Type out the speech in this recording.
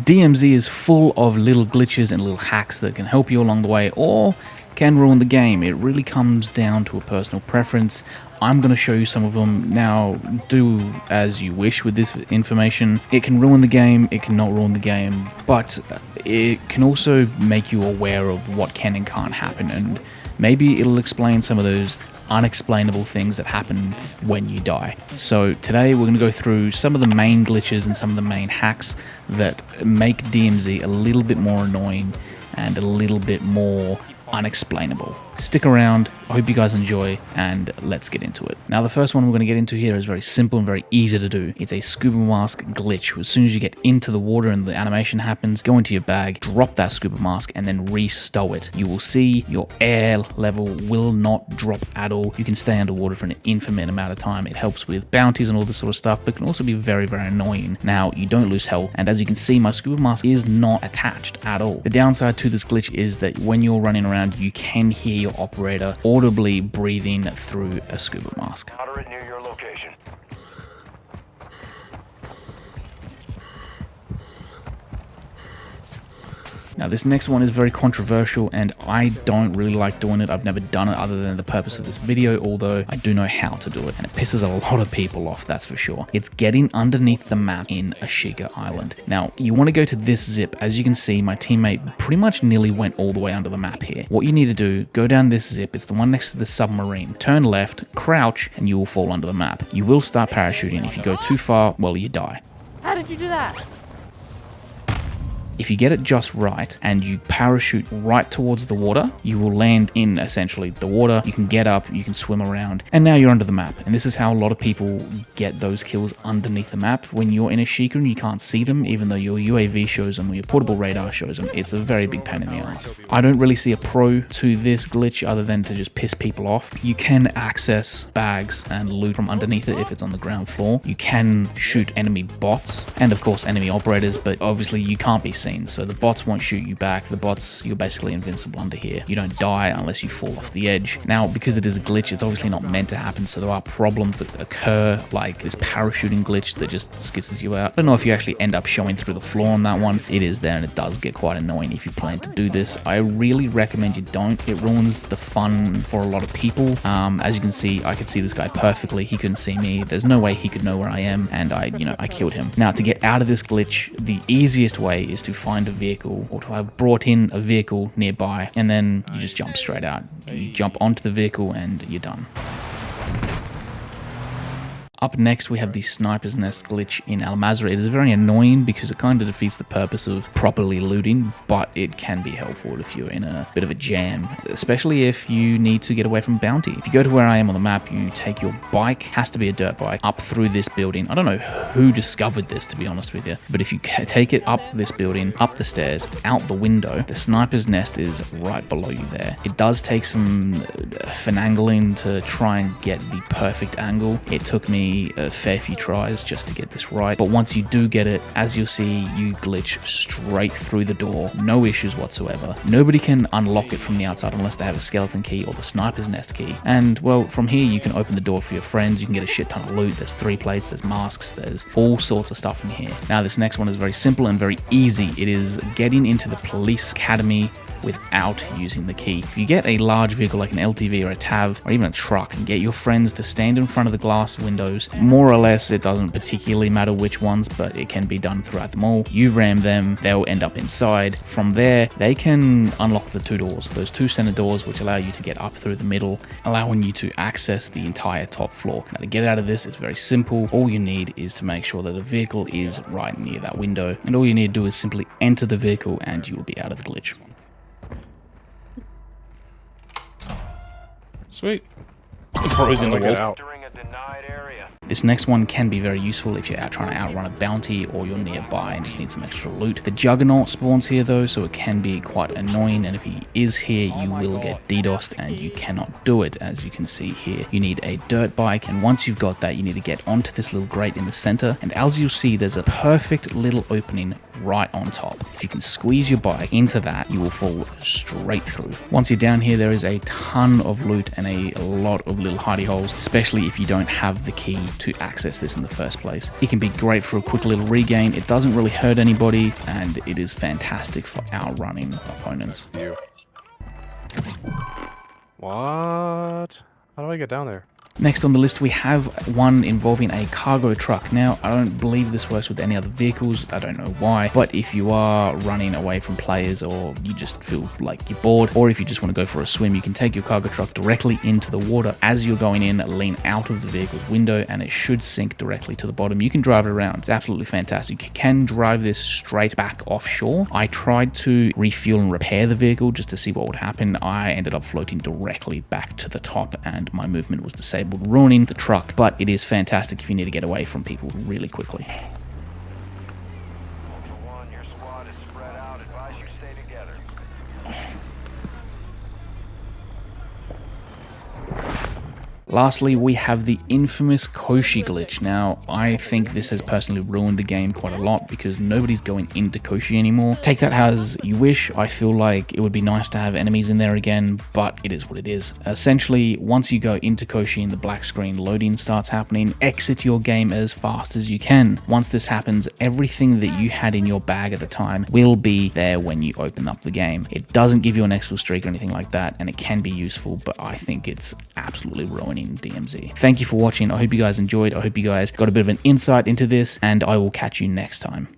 DMZ is full of little glitches and little hacks that can help you along the way or can ruin the game. It really comes down to a personal preference. I'm going to show you some of them. Now, do as you wish with this information. It can ruin the game, it cannot ruin the game, but it can also make you aware of what can and can't happen, and maybe it'll explain some of those unexplainable things that happen when you die. So today we're going to go through some of the main glitches and some of the main hacks that make DMZ a little bit more annoying and a little bit more unexplainable. Stick around, I hope you guys enjoy, and let's get into it. Now the first one we're going to get into here is very simple and very easy to do. It's a Scuba Mask glitch. As soon as you get into the water and the animation happens, go into your bag, drop that Scuba Mask, and then re-stow it. You will see your air level will not drop at all. You can stay underwater for an infinite amount of time. It helps with bounties and all this sort of stuff, but can also be very, very annoying. Now, you don't lose health, and as you can see, my Scuba Mask is not attached at all. The downside to this glitch is that when you're running around, you can hear your operator audibly breathing through a Scuba Mask. Moderate near your location. Now this next one is very controversial and I don't really like doing it. I've never done it other than the purpose of this video, although I do know how to do it, and it pisses a lot of people off, that's for sure. It's getting underneath the map in Ashika Island. Now you want to go to this zip. As you can see, my teammate pretty much nearly went all the way under the map here. What you need to do, go down this zip, it's the one next to the submarine, turn left, crouch, and you will fall under the map. You will start parachuting. If you go too far, well, you die. How did you do that? If you get it just right and you parachute right towards the water, you will land in essentially the water. You can get up, you can swim around, and now you're under the map. And this is how a lot of people get those kills underneath the map. When you're in Ashika and you can't see them, even though your UAV shows them or your portable radar shows them, it's a very big pain in the ass. I don't really see a pro to this glitch other than to just piss people off. You can access bags and loot from underneath it if it's on the ground floor. You can shoot enemy bots and of course enemy operators, but obviously you can't be seen. So the bots won't shoot you back. The bots, you're basically invincible under here. You don't die unless you fall off the edge. Now, because it is a glitch, it's obviously not meant to happen, so there are problems that occur, like this parachuting glitch that just skizzes you out. I don't know if you actually end up showing through the floor on that one. It is there, and it does get quite annoying if you plan to do this. I really recommend you don't. It ruins the fun for a lot of people. As you can see, I could see this guy perfectly. He couldn't see me. There's no way he could know where I am, and I killed him. Now, to get out of this glitch, the easiest way is to find a vehicle, or to have brought in a vehicle nearby, and then you just jump straight out. You jump onto the vehicle and you're done. Up next, we have the Sniper's Nest glitch in Al Mazrah. It is very annoying because it kind of defeats the purpose of properly looting, but it can be helpful if you're in a bit of a jam, especially if you need to get away from bounty. If you go to where I am on the map, you take your bike, has to be a dirt bike, up through this building. I don't know who discovered this, to be honest with you, but if you take it up this building, up the stairs, out the window, the Sniper's Nest is right below you there. It does take some finagling to try and get the perfect angle. It took me a fair few tries just to get this right, but once you do get it, as you'll see, you glitch straight through the door, no issues whatsoever. Nobody can unlock it from the outside unless they have a skeleton key or the Sniper's Nest key, and well, from here you can open the door for your friends. You can get a shit ton of loot. There's 3 plates, there's masks, there's all sorts of stuff in here. Now this next one is very simple and very easy. It is getting into the police academy without using the key. If you get a large vehicle like an LTV or a TAV or even a truck and get your friends to stand in front of the glass windows, more or less it doesn't particularly matter which ones, but it can be done throughout them all. You ram them, they'll end up inside. From there, they can unlock the 2 doors, those 2 center doors, which allow you to get up through the middle, allowing you to access the entire top floor. Now to get out of this, it's very simple. All you need is to make sure that the vehicle is right near that window, and all you need to do is simply enter the vehicle and you will be out of the glitch. Sweet. The pro's in the wall. Entering a denied area. This next one can be very useful if you're out trying to outrun a bounty or you're nearby and just need some extra loot. The Juggernaut spawns here though, so it can be quite annoying, and if he is here, you will get DDoSed and you cannot do it, as you can see here. You need a dirt bike, and once you've got that, you need to get onto this little grate in the center, and as you'll see, there's a perfect little opening right on top. If you can squeeze your bike into that, you will fall straight through. Once you're down here, there is a ton of loot and a lot of little hidey holes, especially if you don't have the key to access this in the first place. It can be great for a quick little regain. It doesn't really hurt anybody, and it is fantastic for outrunning opponents. What? How do I get down there? Next on the list, we have one involving a cargo truck. Now, I don't believe this works with any other vehicles. I don't know why, but if you are running away from players, or you just feel like you're bored, or if you just want to go for a swim, you can take your cargo truck directly into the water. As you're going in, lean out of the vehicle's window, and it should sink directly to the bottom. You can drive it around. It's absolutely fantastic. You can drive this straight back offshore. I tried to refuel and repair the vehicle just to see what would happen. I ended up floating directly back to the top, and my movement was disabled, ruining the truck. But it is fantastic if you need to get away from people really quickly. Ultra One, your squad is spread out. Advise you stay together. Lastly, we have the infamous Koschei Glitch. Now, I think this has personally ruined the game quite a lot because nobody's going into Koschei anymore. Take that as you wish. I feel like it would be nice to have enemies in there again, but it is what it is. Essentially, once you go into Koschei and the black screen loading starts happening, exit your game as fast as you can. Once this happens, everything that you had in your bag at the time will be there when you open up the game. It doesn't give you an exfil streak or anything like that, and it can be useful, but I think it's absolutely ruining DMZ. Thank you for watching. I hope you guys enjoyed. I hope you guys got a bit of an insight into this, and I will catch you next time.